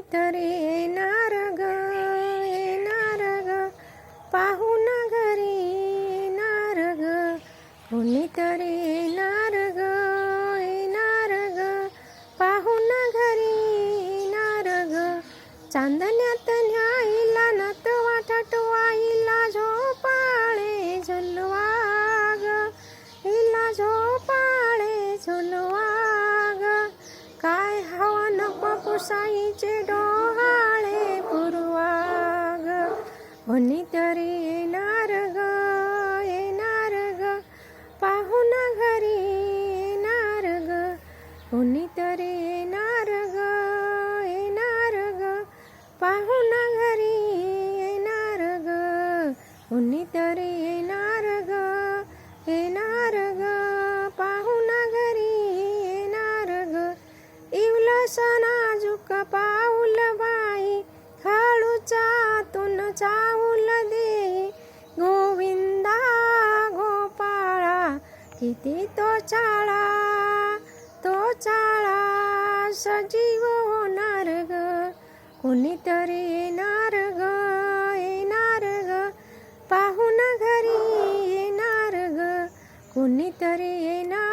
कोणीतरी येणार ग येणार ग पाहुणा घरी येणार ग कोणीतरी येणार ग येणार ग पाहुणा घरी येणार ग चांदण्यात न्यायला नटवा टटवाईला झोपाळे झुलवा ग हिला झोपाळे झुलवा ग काय हवा नको पुसाईचे डोहाळे पुरवा ग कोणीतरी येणार ग येणार ग पाहुणा घरी येणार ग कोणीतरी येणार ग येणार ग पाहुणा घरी येणार ग कोणीतरी येणार ग येणार ग पाहुणा घरी येणार ग इवलस नाजूक पाऊल बाई खाळूचा आतून चाऊल दे गोविंदा गोपाळा किती तो चाळा सजीव होणार ग कोणीतरी येणार ग येणार ग पाहुणा घरी येणार ग कोणीतरी येणार